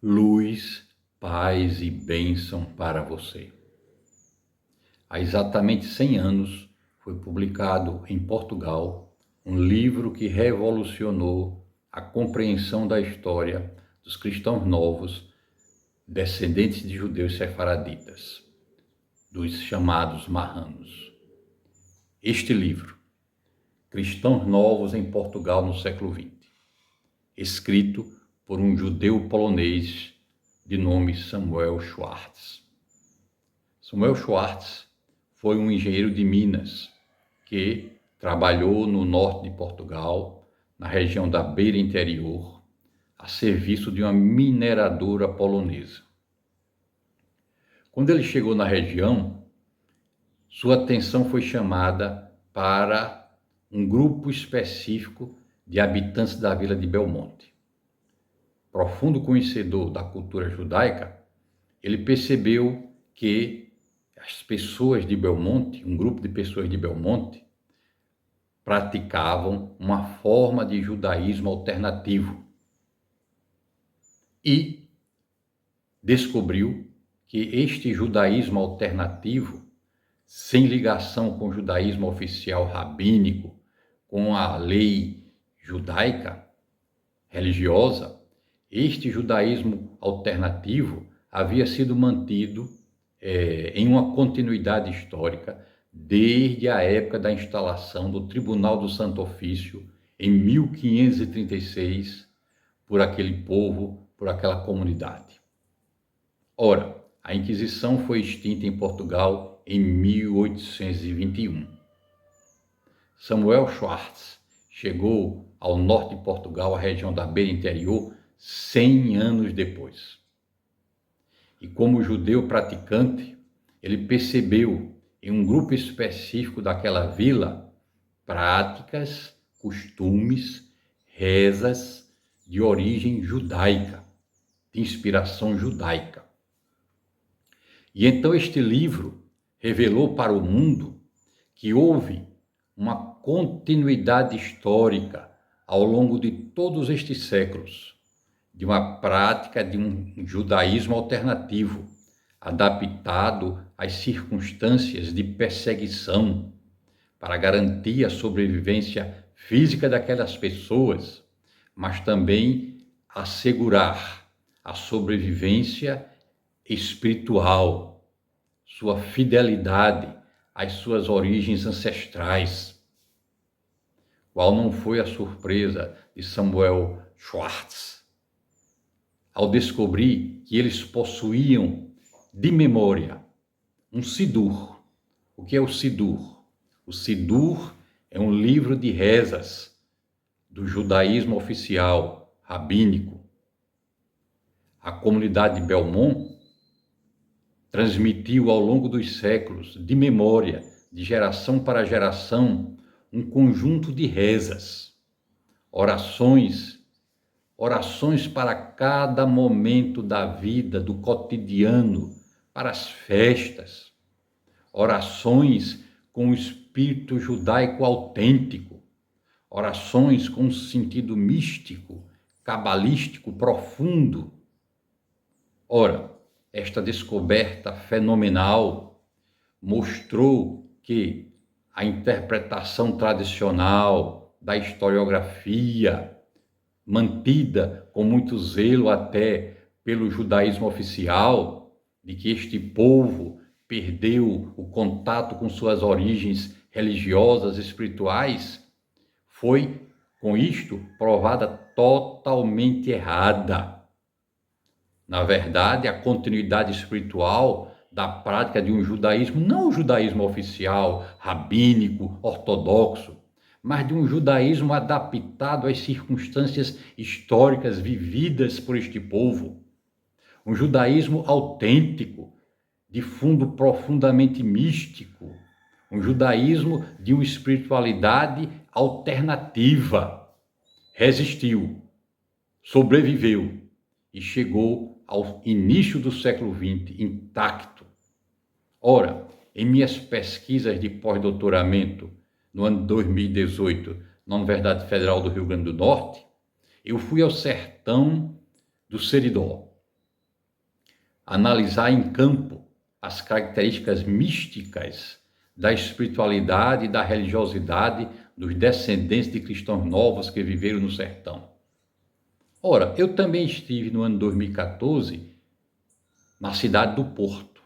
Luz, paz e bênção para você. Há exatamente 100 anos foi publicado em Portugal um livro que revolucionou a compreensão da história dos cristãos novos, descendentes de judeus sefaraditas, dos chamados marranos. Este livro, Cristãos Novos em Portugal no século XX, escrito por um judeu polonês de nome Samuel Schwartz. Samuel Schwartz foi um engenheiro de Minas que trabalhou no norte de Portugal, na região da Beira Interior, a serviço de uma mineradora polonesa. Quando ele chegou na região, sua atenção foi chamada para um grupo específico de habitantes da vila de Belmonte. Profundo conhecedor da cultura judaica, ele percebeu que as pessoas de Belmonte, um grupo de pessoas de Belmonte, praticavam uma forma de judaísmo alternativo e descobriu que este judaísmo alternativo, sem ligação com o judaísmo oficial rabínico, com a lei judaica religiosa, este judaísmo alternativo havia sido mantido em uma continuidade histórica desde a época da instalação do Tribunal do Santo Ofício, em 1536, por aquele povo, por aquela comunidade. Ora, a Inquisição foi extinta em Portugal em 1821. Samuel Schwartz chegou ao norte de Portugal, a região da Beira Interior, 100 anos depois. E como judeu praticante, ele percebeu em um grupo específico daquela vila práticas, costumes, rezas de origem judaica, de inspiração judaica. E então este livro revelou para o mundo que houve uma continuidade histórica ao longo de todos estes séculos, de uma prática de um judaísmo alternativo, adaptado às circunstâncias de perseguição, para garantir a sobrevivência física daquelas pessoas, mas também assegurar a sobrevivência espiritual, sua fidelidade às suas origens ancestrais. Qual não foi a surpresa de Samuel Schwartz ao descobrir que eles possuíam de memória um Sidur. O que é o Sidur? O Sidur é um livro de rezas do judaísmo oficial, rabínico. A comunidade de Belmont transmitiu ao longo dos séculos, de memória, de geração para geração, um conjunto de rezas, orações para cada momento da vida, do cotidiano, para as festas, orações com o espírito judaico autêntico, orações com um sentido místico, cabalístico profundo. Ora, esta descoberta fenomenal mostrou que a interpretação tradicional da historiografia, mantida com muito zelo até pelo judaísmo oficial, de que este povo perdeu o contato com suas origens religiosas, espirituais, foi, com isto, provada totalmente errada. Na verdade, a continuidade espiritual da prática de um judaísmo, não o judaísmo oficial, rabínico, ortodoxo, mas de um judaísmo adaptado às circunstâncias históricas vividas por este povo. Um judaísmo autêntico, de fundo profundamente místico. Um judaísmo de uma espiritualidade alternativa. Resistiu, sobreviveu e chegou ao início do século XX intacto. Ora, em minhas pesquisas de pós-doutoramento, no ano de 2018, na Universidade Federal do Rio Grande do Norte, eu fui ao sertão do Seridó, analisar em campo as características místicas da espiritualidade e da religiosidade dos descendentes de cristãos novos que viveram no sertão. Ora, eu também estive no ano 2014 na cidade do Porto.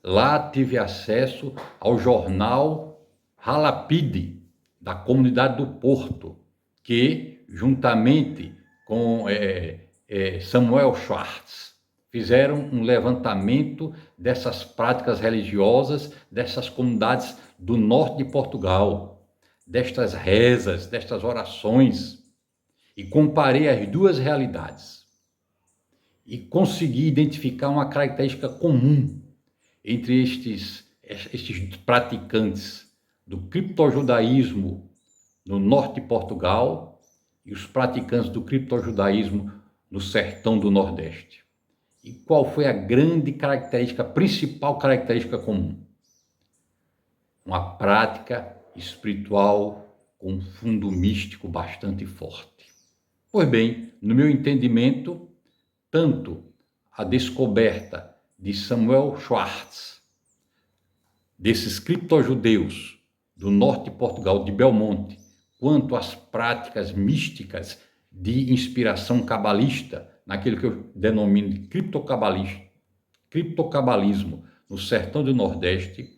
Lá tive acesso ao jornal Ralapide, da comunidade do Porto, que, juntamente com Samuel Schwartz, fizeram um levantamento dessas práticas religiosas, dessas comunidades do norte de Portugal, destas rezas, destas orações, e comparei as duas realidades e consegui identificar uma característica comum entre estes praticantes do criptojudaísmo no norte de Portugal e os praticantes do criptojudaísmo no sertão do Nordeste. E qual foi a grande característica, a principal característica comum? Uma prática espiritual com um fundo místico bastante forte. Pois bem, no meu entendimento, tanto a descoberta de Samuel Schwartz, desses criptojudeus do norte de Portugal, de Belmonte, quanto as práticas místicas de inspiração cabalista, naquilo que eu denomino de criptocabalismo no sertão do Nordeste,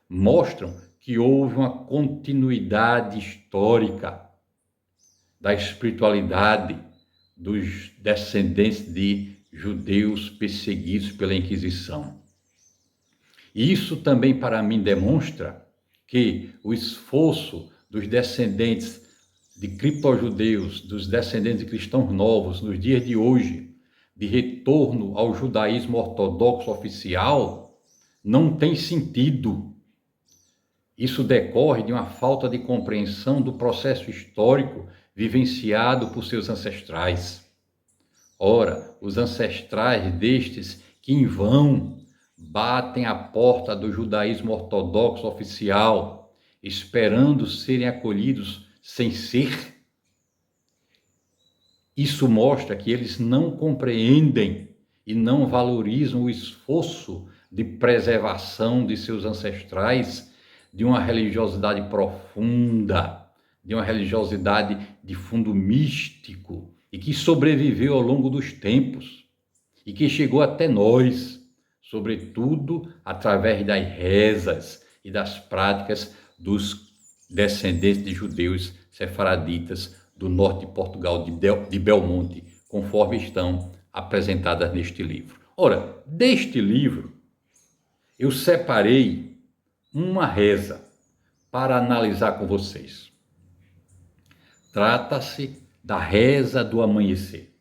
mostram que houve uma continuidade histórica da espiritualidade dos descendentes de judeus perseguidos pela Inquisição. E isso também para mim demonstra que o esforço dos descendentes de criptojudeus, dos descendentes de cristãos novos nos dias de hoje, de retorno ao judaísmo ortodoxo oficial, não tem sentido. Isso decorre de uma falta de compreensão do processo histórico vivenciado por seus ancestrais. Ora, os ancestrais destes que em vão batem à porta do judaísmo ortodoxo oficial, esperando serem acolhidos sem ser, isso mostra que eles não compreendem e não valorizam o esforço de preservação de seus ancestrais, de uma religiosidade profunda, de uma religiosidade de fundo místico e que sobreviveu ao longo dos tempos e que chegou até nós, sobretudo através das rezas e das práticas dos descendentes de judeus sefaraditas do norte de Portugal, de Belmonte, conforme estão apresentadas neste livro. Ora, deste livro, eu separei uma reza para analisar com vocês. Trata-se da reza do amanhecer.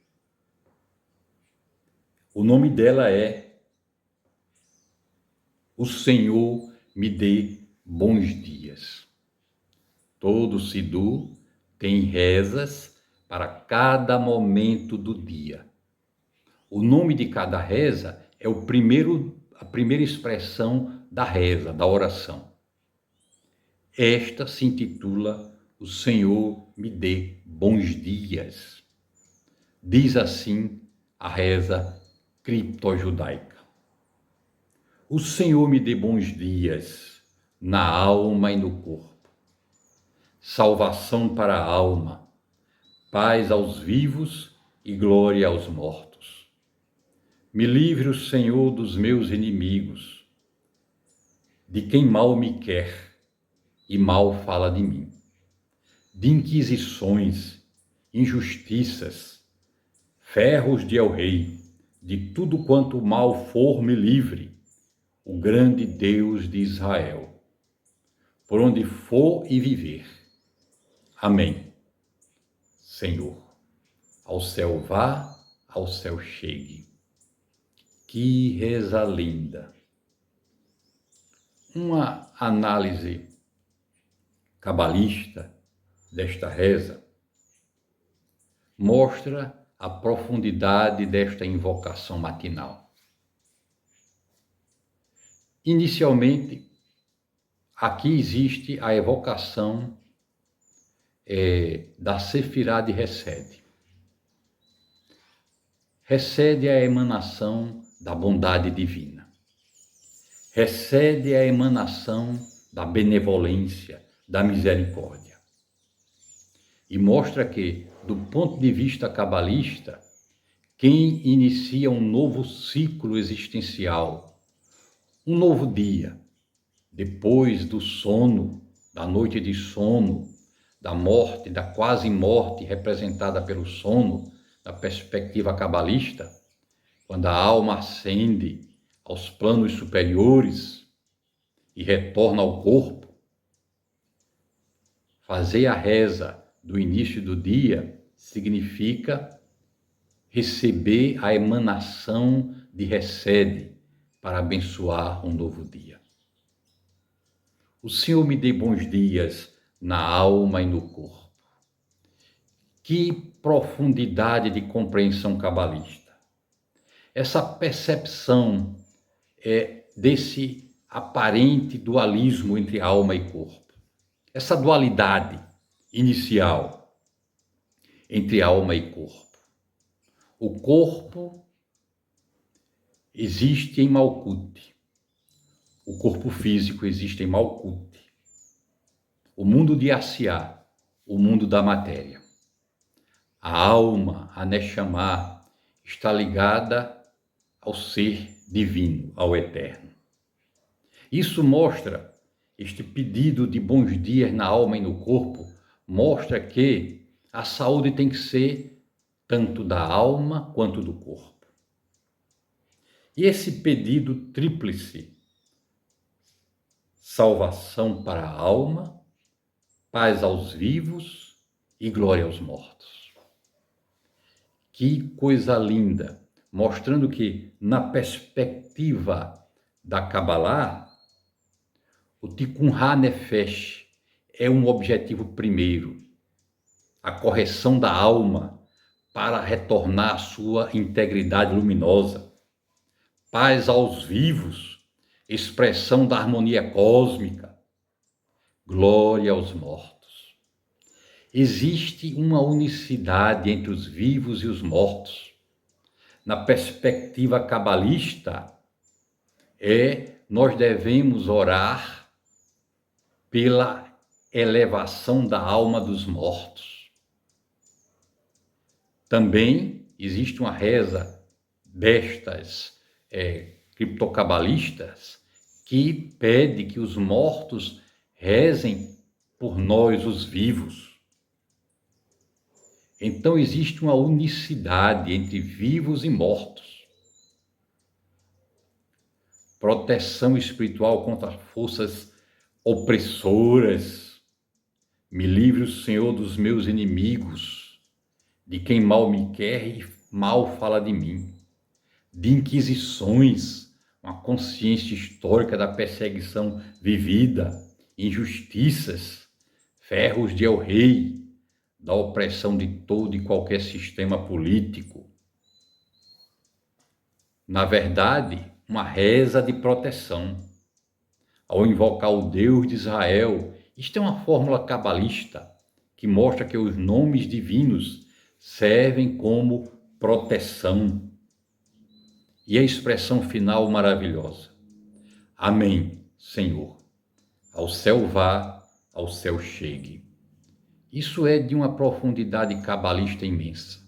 O nome dela é O Senhor me dê bons dias. Todo Siddu tem rezas para cada momento do dia. O nome de cada reza é a primeira expressão da reza, da oração. Esta se intitula O Senhor me dê bons dias. Diz assim a reza criptojudaica. O Senhor me dê bons dias na alma e no corpo. Salvação para a alma, paz aos vivos e glória aos mortos. Me livre o Senhor dos meus inimigos, de quem mal me quer e mal fala de mim, de inquisições, injustiças, ferros de el-rei, de tudo quanto mal for me livre, o grande Deus de Israel, por onde for e viver. Amém. Senhor, ao céu vá, ao céu chegue. Que reza linda! Uma análise cabalista desta reza mostra a profundidade desta invocação matinal. Inicialmente, aqui existe a evocação da Sefirá de Resed. Resed é a emanação da bondade divina. Resed é a emanação da benevolência, da misericórdia. E mostra que, do ponto de vista cabalista, quem inicia um novo ciclo existencial, um novo dia, depois do sono, da noite de sono, da morte, da quase morte representada pelo sono, da perspectiva cabalista, quando a alma ascende aos planos superiores e retorna ao corpo, fazer a reza do início do dia significa receber a emanação de Resed para abençoar um novo dia. O Senhor me dê bons dias na alma e no corpo. Que profundidade de compreensão cabalista. Essa percepção desse aparente dualismo entre alma e corpo. Essa dualidade inicial entre alma e corpo. O corpo existe em Malkuth. O corpo físico existe em Malkuth. O mundo de Asiá, o mundo da matéria. A alma, a Neshama, está ligada ao ser divino, ao eterno. Isso mostra, este pedido de bons dias na alma e no corpo, mostra que a saúde tem que ser tanto da alma quanto do corpo. E esse pedido tríplice, salvação para a alma, paz aos vivos e glória aos mortos. Que coisa linda, mostrando que na perspectiva da Kabbalah, o Tikkun HaNefesh é um objetivo primeiro, a correção da alma, para retornar à sua integridade luminosa. Paz aos vivos, expressão da harmonia cósmica. Glória aos mortos. Existe uma unicidade entre os vivos e os mortos. Na perspectiva cabalista, nós devemos orar pela elevação da alma dos mortos. Também existe uma reza destas criptocabalistas que pede que os mortos rezem por nós, os vivos. Então existe uma unicidade entre vivos e mortos. Proteção espiritual contra forças opressoras. Me livre o Senhor dos meus inimigos, de quem mal me quer e mal fala de mim, de inquisições, uma consciência histórica da perseguição vivida, injustiças, ferros de el-rei, da opressão de todo e qualquer sistema político. Na verdade, uma reza de proteção. Ao invocar o Deus de Israel, isto é uma fórmula cabalista que mostra que os nomes divinos servem como proteção. E a expressão final maravilhosa. Amém, Senhor. Ao céu vá, ao céu chegue. Isso é de uma profundidade cabalista imensa.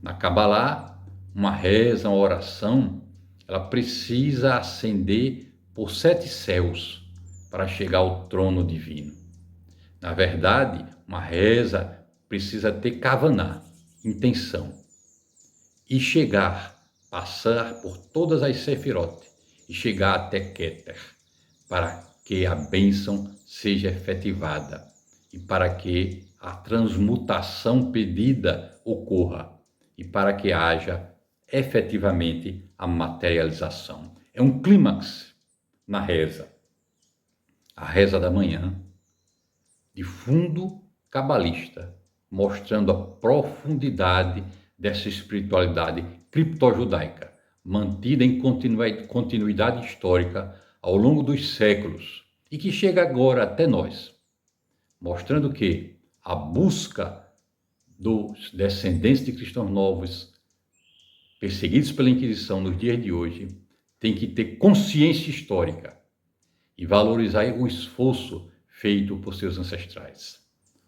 Na Kabbalah, uma reza, uma oração, ela precisa ascender por 7 céus para chegar ao trono divino. Na verdade, uma reza precisa ter kavaná, intenção, e passar por todas as sefirot e chegar até Keter, para que a bênção seja efetivada e para que a transmutação pedida ocorra e para que haja efetivamente a materialização. É um clímax na reza. A reza da manhã, de fundo cabalista, mostrando a profundidade dessa espiritualidade criptojudaica, mantida em continuidade histórica ao longo dos séculos e que chega agora até nós, mostrando que a busca dos descendentes de cristãos novos perseguidos pela Inquisição nos dias de hoje tem que ter consciência histórica e valorizar o esforço feito por seus ancestrais.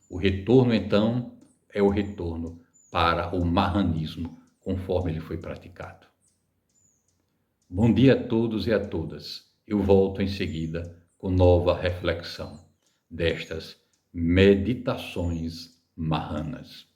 O retorno, então, é o retorno para o marranismo, conforme ele foi praticado. Bom dia a todos e a todas. Eu volto em seguida com nova reflexão destas meditações marranas.